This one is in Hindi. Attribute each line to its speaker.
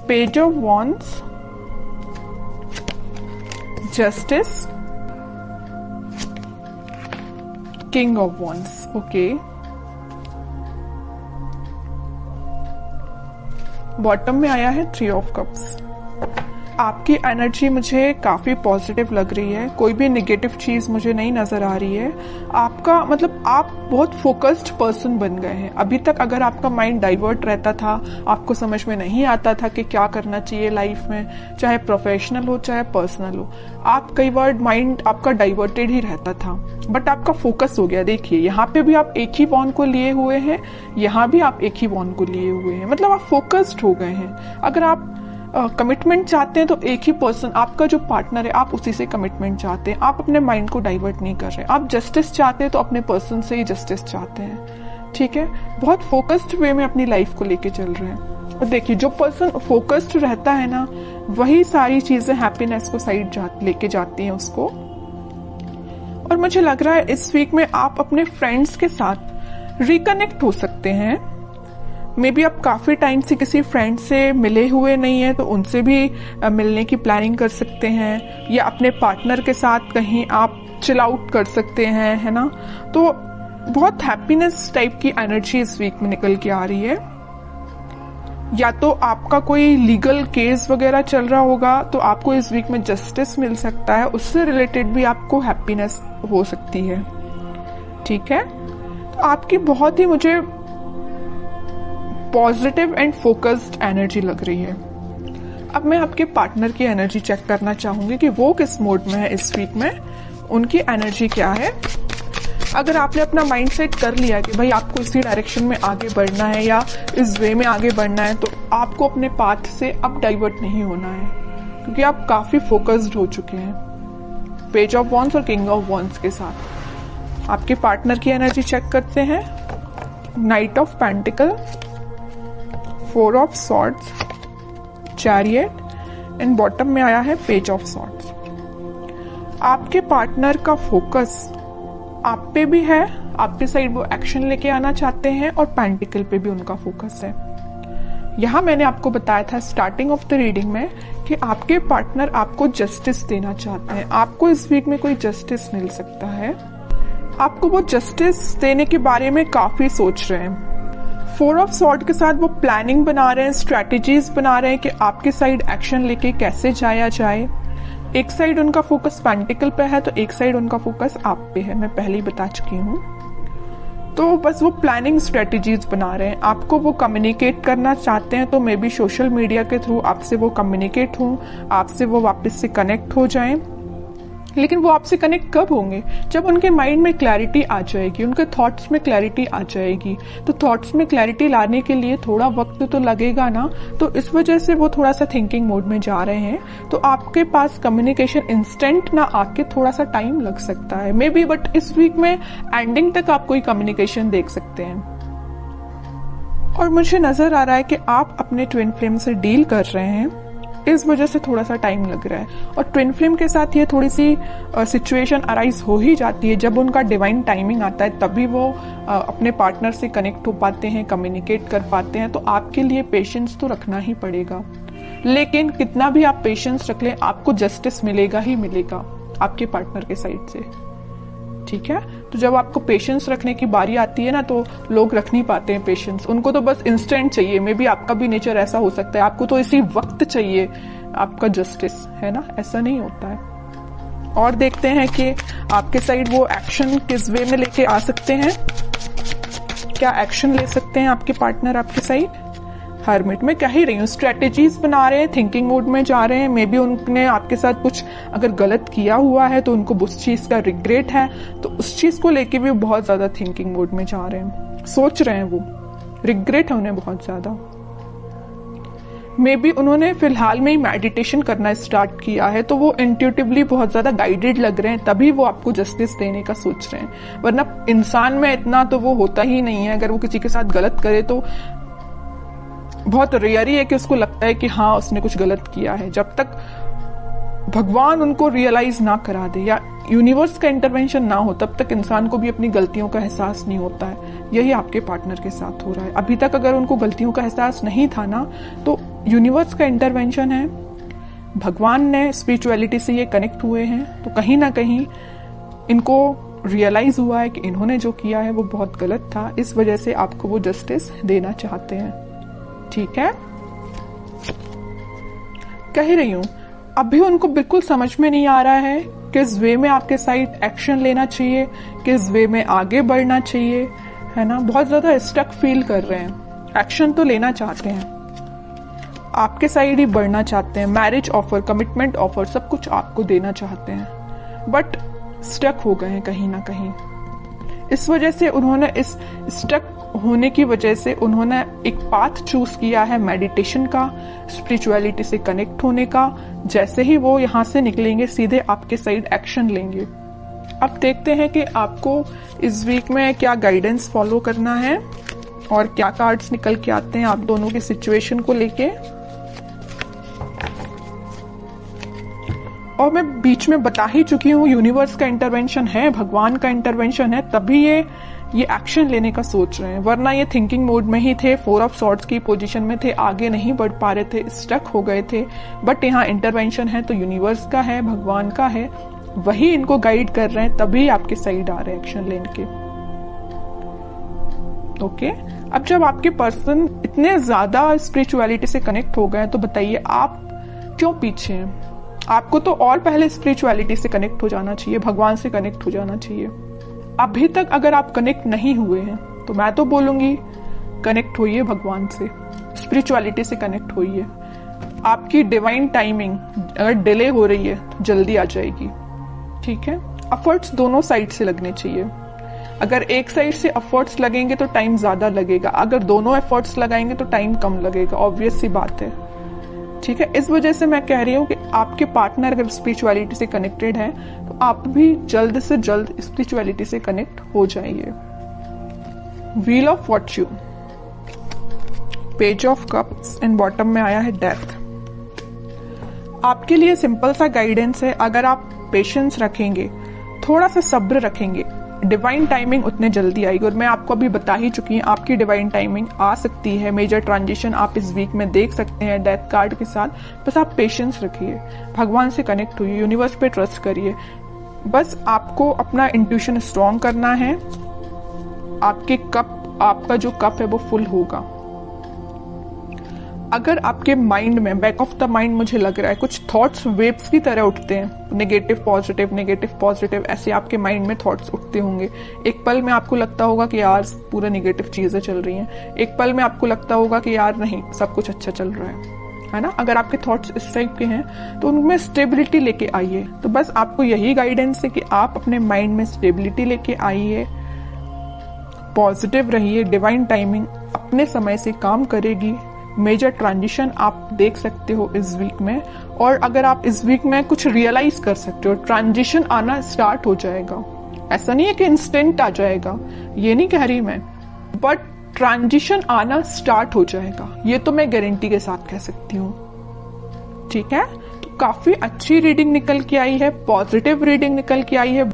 Speaker 1: Page of wands, justice, king of wands. Okay, bottom में आया है थ्री ऑफ कप्स। आपकी एनर्जी मुझे काफी पॉजिटिव लग रही है, कोई भी नेगेटिव चीज मुझे नहीं नजर आ रही है। आपका मतलब आप बहुत फोकस्ड पर्सन बन गए हैं। अभी तक अगर आपका माइंड डाइवर्ट रहता था, आपको समझ में नहीं आता था कि क्या करना चाहिए लाइफ में, चाहे प्रोफेशनल हो चाहे पर्सनल हो, आप कई बार माइंड आपका डाइवर्टेड ही रहता था, बट आपका फोकस हो गया। देखिए यहाँ पे भी आप एक ही वॉन्ड को लिए हुए हैं, यहाँ भी आप एक ही वॉन्ड को लिए हुए हैं, मतलब आप फोकस्ड हो गए हैं। अगर आप कमिटमेंट चाहते हैं तो एक ही पर्सन, आपका जो पार्टनर है, आप उसी से कमिटमेंट चाहते हैं, आप अपने माइंड को डाइवर्ट नहीं कर रहे। आप जस्टिस चाहते हैं तो अपने पर्सन से ही जस्टिस चाहते हैं, ठीक है। बहुत फोकस्ड वे में अपनी लाइफ को लेके चल रहे हैं। और देखिए जो पर्सन फोकस्ड रहता है ना, वही सारी चीजें हैप्पीनेस को साइड लेके जाती हैं उसको। और मुझे लग रहा है इस वीक में आप अपने फ्रेंड्स के साथ रिकनेक्ट हो सकते हैं। मे बी आप काफी टाइम से किसी फ्रेंड से मिले हुए नहीं है, तो उनसे भी मिलने की प्लानिंग कर सकते हैं, या अपने पार्टनर के साथ कहीं आप चिल आउट कर सकते हैं, है ना। तो बहुत हैप्पीनेस टाइप की एनर्जी इस वीक में निकल के आ रही है। या तो आपका कोई लीगल केस वगैरह चल रहा होगा, तो आपको इस वीक में जस्टिस मिल सकता है, उससे रिलेटेड भी आपको हैप्पीनेस हो सकती है, ठीक है। तो आपकी बहुत ही मुझे पॉजिटिव एंड फोकस्ड एनर्जी लग रही है। अब मैं आपके पार्टनर की एनर्जी चेक करना चाहूंगी कि वो किस मोड में है इस वीक में, उनकी एनर्जी क्या है। अगर आपने अपना माइंड सेट कर लिया कि भाई आपको इसी डायरेक्शन में आगे बढ़ना है या इस वे में आगे बढ़ना है, तो आपको अपने पाथ से अब डाइवर्ट नहीं होना है, क्योंकि आप काफी फोकस्ड हो चुके हैं पेज ऑफ वॉन्ड्स और किंग ऑफ वॉन्ड्स के साथ। आपके पार्टनर की एनर्जी चेक करते हैं। Night of pentacle, four of swords, chariot and bottom में आया है पेज ऑफ सॉर्ड्स। आपके पार्टनर का फोकस आप पे भी है, आपके साइड वो एक्शन लेके आना चाहते हैं, और पेंटिकल पे भी उनका फोकस है। यहां मैंने आपको बताया था स्टार्टिंग ऑफ द रीडिंग में कि आपके पार्टनर आपको जस्टिस देना चाहते हैं। आपको इस वीक में कोई जस्टिस मिल सकता है, आपको वो जस्टिस देने के बारे में काफी सोच रहे हैं। फोर ऑफ सॉर्ड के साथ वो प्लानिंग बना रहे हैं, स्ट्रैटेजीज बना रहे हैं कि आपके साइड एक्शन लेके कैसे जाया जाए। एक साइड उनका फोकस पेंटिकल पे है, तो एक साइड उनका फोकस आप पे है, मैं पहले ही बता चुकी हूँ। तो बस वो प्लानिंग स्ट्रेटेजीज बना रहे हैं। आपको वो कम्युनिकेट करना चाहते हैं, तो मे बी सोशल मीडिया के थ्रू आपसे वो कम्युनिकेट हों, आपसे वो वापस से कनेक्ट हो जाएं। लेकिन वो आपसे कनेक्ट कब होंगे? जब उनके माइंड में क्लैरिटी आ जाएगी, उनके थॉट्स में क्लैरिटी आ जाएगी। तो थॉट्स में क्लैरिटी लाने के लिए थोड़ा वक्त तो लगेगा ना, तो इस वजह से वो थोड़ा सा थिंकिंग मोड में जा रहे हैं। तो आपके पास कम्युनिकेशन इंस्टेंट ना आके थोड़ा सा टाइम लग सकता है मे बी, बट इस वीक में एंडिंग तक आप कोई कम्युनिकेशन देख सकते हैं। और मुझे नजर आ रहा है कि आप अपने ट्विन फ्लेम से डील कर रहे हैं, इस वजह से थोड़ा सा टाइम लग रहा है। और ट्विन फ्लेम के साथ ये थोड़ी सी सिचुएशन अराइज हो ही जाती है, जब उनका डिवाइन टाइमिंग आता है तभी वो अपने पार्टनर से कनेक्ट हो पाते हैं, कम्युनिकेट कर पाते हैं। तो आपके लिए पेशेंस तो रखना ही पड़ेगा, लेकिन कितना भी आप पेशेंस रख लें, आपको जस्टिस मिलेगा ही मिलेगा आपके पार्टनर के साइड से, ठीक है। तो जब आपको पेशेंस रखने की बारी आती है ना, तो लोग रख नहीं पाते हैं पेशेंस, उनको तो बस इंस्टेंट चाहिए। मे बी आपका भी नेचर ऐसा हो सकता है, आपको तो इसी वक्त चाहिए आपका जस्टिस, है ना, ऐसा नहीं होता है। और देखते हैं कि आपके साइड वो एक्शन किस वे में लेके आ सकते हैं, क्या एक्शन ले सकते हैं आपके पार्टनर आपके साइड। हर्मिट में कह ही रही हूँ, स्ट्रेटेजीज बना रहे हैं, थिंकिंग मोड में जा रहे हैं। मे बी उनने आपके साथ कुछ अगर गलत किया हुआ है तो उनको उस चीज का रिग्रेट है, तो उस चीज को लेके भी बहुत ज्यादा थिंकिंग मोड में जा रहे हैं, सोच रहे हैं, वो रिग्रेट है उन्हें बहुत ज्यादा। मे बी उन्होंने फिलहाल में ही मेडिटेशन करना स्टार्ट किया है, तो वो इंट्यूटिवली बहुत ज्यादा गाइडेड लग रहे हैं, तभी वो आपको जस्टिस देने का सोच रहे हैं। वरना इंसान में इतना तो वो होता ही नहीं है, अगर वो किसी के साथ गलत करे तो बहुत रेयर ही है कि उसको लगता है कि हाँ उसने कुछ गलत किया है। जब तक भगवान उनको रियलाइज ना करा दे या यूनिवर्स का इंटरवेंशन ना हो, तब तक इंसान को भी अपनी गलतियों का एहसास नहीं होता है। यही आपके पार्टनर के साथ हो रहा है। अभी तक अगर उनको गलतियों का एहसास नहीं था ना, तो यूनिवर्स का इंटरवेंशन है, भगवान ने स्पिरिचुअलिटी से ये कनेक्ट हुए हैं, तो कहीं ना कहीं इनको रियलाइज हुआ है कि इन्होंने जो किया है वो बहुत गलत था, इस वजह से आपको वो जस्टिस देना चाहते हैं। ठीक है, कह रही हूं अभी उनको बिल्कुल समझ में नहीं आ रहा है किस वे में आपके साइड एक्शन लेना चाहिए, किस वे में आगे बढ़ना चाहिए, है ना। बहुत ज्यादा स्टक फील कर रहे हैं, एक्शन तो लेना चाहते हैं, आपके साइड ही बढ़ना चाहते हैं, मैरिज ऑफर, कमिटमेंट ऑफर सब कुछ आपको देना चाहते हैं, बट स्टक हो गए हैं कहीं ना कहीं। इस वजह से उन्होंने, इस स्टक होने की वजह से उन्होंने एक पाथ चूज किया है मेडिटेशन का, स्पिरिचुअलिटी से कनेक्ट होने का। जैसे ही वो यहाँ से निकलेंगे सीधे आपके साइड एक्शन लेंगे। अब देखते हैं कि आपको इस वीक में क्या गाइडेंस फॉलो करना है और क्या कार्ड्स निकल के आते हैं आप दोनों की सिचुएशन को लेके। और मैं बीच में बता ही चुकी हूँ, यूनिवर्स का इंटरवेंशन है, भगवान का इंटरवेंशन है, तभी ये एक्शन लेने का सोच रहे हैं, वरना ये थिंकिंग मोड में ही थे, 4 ऑफ सॉर्ड्स की पोजीशन में थे, आगे नहीं बढ़ पा रहे थे, स्टक हो गए थे। बट यहाँ इंटरवेंशन है तो यूनिवर्स का है, भगवान का है, वही इनको गाइड कर रहे हैं, तभी आपके साइड आ रहे हैं एक्शन लेने के। ओके, अब जब आपके पर्सन इतने ज्यादा स्पिरिचुअलिटी से कनेक्ट हो गए तो बताइए आप क्यों पीछे हैं? आपको तो और पहले स्पिरिचुअलिटी से कनेक्ट हो जाना चाहिए, भगवान से कनेक्ट हो जाना चाहिए। अभी तक अगर आप कनेक्ट नहीं हुए हैं तो मैं तो बोलूंगी कनेक्ट होइए भगवान से, स्पिरिचुअलिटी से कनेक्ट होइए। आपकी डिवाइन टाइमिंग अगर डिले हो रही है तो जल्दी आ जाएगी। ठीक है, एफर्ट्स दोनों साइड से लगने चाहिए। अगर एक साइड से एफर्ट्स लगेंगे तो टाइम ज्यादा लगेगा, अगर दोनों एफर्ट्स लगाएंगे तो टाइम कम लगेगा, ऑब्वियस सी बात है। ठीक है, इस वजह से मैं कह रही हूँ कि आपके पार्टनर अगर स्पिरिचुअलिटी से कनेक्टेड है तो आप भी जल्द से जल्द स्पिरिचुअलिटी से कनेक्ट हो जाइए। Wheel of Fortune, page of cups and bottom में आया है डेथ। आपके लिए सिंपल सा गाइडेंस है, अगर आप पेशेंस रखेंगे, थोड़ा सा सब्र रखेंगे, डिवाइन टाइमिंग उतने जल्दी आएगी। और मैं आपको अभी बता ही चुकी हूँ आपकी डिवाइन टाइमिंग आ सकती है, मेजर ट्रांजिशन आप इस वीक में देख सकते हैं डेथ कार्ड के साथ। बस आप पेशेंस रखिए, भगवान से कनेक्ट होइए, यूनिवर्स पे ट्रस्ट करिए। बस आपको अपना इंट्यूशन स्ट्रॉन्ग करना है, आपके कप, आपका जो कप है वो फुल होगा। अगर आपके माइंड में, बैक ऑफ द माइंड मुझे लग रहा है कुछ थॉट्स वेव्स की तरह उठते हैं, नेगेटिव पॉजिटिव, ऐसे आपके माइंड में थॉट्स उठते होंगे। एक पल में आपको लगता होगा कि यार पूरा नेगेटिव चीजें चल रही हैं, एक पल में आपको लगता होगा कि यार नहीं सब कुछ अच्छा चल रहा है ना। अगर आपके थॉट्स इस टाइप के हैं तो उनमें स्टेबिलिटी लेके आइए। तो बस आपको यही गाइडेंस है कि आप अपने माइंड में स्टेबिलिटी लेके आइए, पॉजिटिव रहिए, डिवाइन टाइमिंग अपने समय से काम करेगी। मेजर ट्रांजिशन आप देख सकते हो इस वीक में, और अगर आप इस वीक में कुछ रियलाइज कर सकते हो, ट्रांजिशन आना स्टार्ट हो जाएगा। ऐसा नहीं है कि इंस्टेंट आ जाएगा, ये नहीं कह रही मैं, बट ट्रांजिशन आना स्टार्ट हो जाएगा, ये तो मैं गारंटी के साथ कह सकती हूँ। ठीक है, तो काफी अच्छी रीडिंग निकल के आई है, पॉजिटिव रीडिंग निकल के आई है।